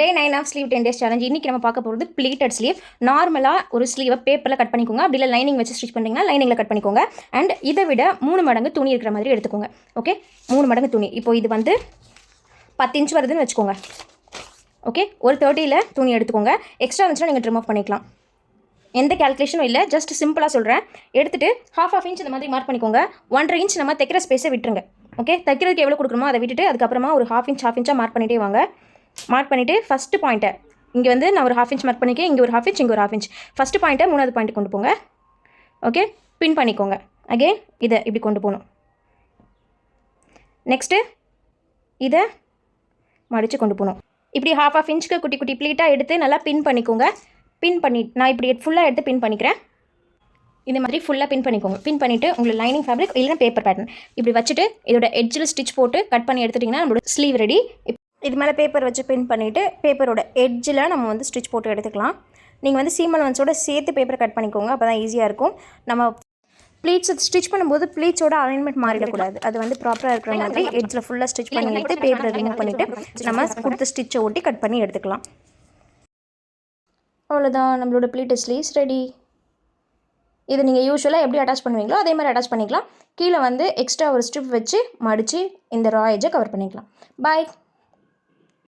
Day 9 of sleeve 10 days challenge. இன்றைக்கி நம்ம பார்க்க போகிறது ப்ளீட்டட் ஸ்லீவ். நார்மலாக ஒரு ஸ்லீவை பேப்பரில் கட் பண்ணிக்கோங்க. அப்படி இல்லை லைனிங் வச்சு ஸ்டிச் பண்ணிங்கன்னா லைனிங்கில் கட் பண்ணிக்கோங்க. அண்ட் இதை விட 3 மடங்கு துணி இருக்கிற மாதிரி எடுத்துக்கோங்க. ஓகே, 3 மடங்கு துணி. இப்போ இது வந்து 10 இன்ச் வருதுன்னு வச்சுக்கோங்க. ஓகே, ஒரு 30ல் துணி எடுத்துக்கோங்க. எக்ஸ்ட்ரா இருந்துச்சுன்னா நீங்கள் ட்ரிம் ஆஃப் பண்ணிக்கலாம். எந்த கேல்குலேஷனும் இல்லை, ஜஸ்ட் சிம்பிளாக சொல்கிறேன். எடுத்துகிட்டு ½ இன்ச் இந்த மாதிரி மார்க் பண்ணிக்கோங்க. 1.5 இன்ச் நம்ம தைக்கிற ஸ்பேஸை விட்டுருங்க. ஓகே, தைக்கிறதுக்கு எவ்வளோ கொடுக்குறோமோ அதை விட்டுட்டு அதுக்கப்புறமா ஒரு ½ இன்ச்சாக மார்க் பண்ணிகிட்டே வாங்க. மார்க் பண்ணிவிட்டு ஃபஸ்ட்டு பாயிண்ட்டை இங்கே வந்து நான் ஒரு ½ இன்ச் மார்க் பண்ணிக்கேன். இங்கே ஒரு ½ இன்ச், இங்கே ஒரு ½ இன்ச். ஃபஸ்ட்டு பாயிண்ட்டை 3வது பாயிண்ட் கொண்டு போங்க. ஓகே, பின் பண்ணிக்கோங்க. அகெயின் இதை இப்படி கொண்டு போகணும். நெக்ஸ்ட்டு இதை மடித்து கொண்டு போகணும். இப்படி ½ இன்ச்சுக்கு குட்டி குட்டி ப்ளீட்டாக எடுத்து நல்லா பின் பண்ணிக்கோங்க. பின் பண்ணி நான் இப்படி ஃபுல்லாக எடுத்து பின் பண்ணிக்கிறேன். இந்த மாதிரி ஃபுல்லாக பின் பண்ணிக்கோங்க. பின் பண்ணிவிட்டு உங்களுக்கு லைனிங் ஃபேப்ரிக் இல்லைனா பேப்பர் பேட்டர்ன் இப்படி வச்சுட்டு இதோட எட்ஜில் ஸ்டிச் போட்டு கட் பண்ணி எடுத்துட்டிங்கன்னா நம்மளோட ஸ்லீவ் ரெடி. இது மேலே பேப்பர் வச்சு பின் பண்ணிவிட்டு பேப்பரோட எட்ஜில் நம்ம வந்து ஸ்டிச் போட்டு எடுத்துக்கலாம். நீங்கள் வந்து சீம் அலவன்ஸோட சேர்த்து பேப்பரை கட் பண்ணிக்கோங்க. அப்போ தான் ஈஸியாக இருக்கும். நம்ம ப்ளீட்ஸ் ஸ்டிச் பண்ணும்போது ப்ளீட்ஸோட அலைன்மெண்ட் மாறிடக்கூடாது. அது வந்து ப்ராப்பராக இருக்கிற மாதிரி எட்ஜில் ஃபுல்லாக ஸ்டிச் பண்ணிவிட்டு பேப்பரை ரிமூவ் பண்ணிவிட்டு நம்ம கொடுத்த ஸ்டிச்சை ஒட்டி கட் பண்ணி எடுத்துக்கலாம். அவ்வளோதான், நம்மளோட ப்ளீட்டட் ஸ்லீவ்ஸ் ரெடி. இது நீங்கள் யூஸ்வலாக எப்படி அட்டாச் பண்ணுவீங்களோ அதே மாதிரி அட்டாச் பண்ணிக்கலாம். கீழே வந்து எக்ஸ்ட்ரா ஒரு ஸ்ட்ரிப் வச்சு மடித்து இந்த ரா எட்ஜை கவர் பண்ணிக்கலாம். பாய்.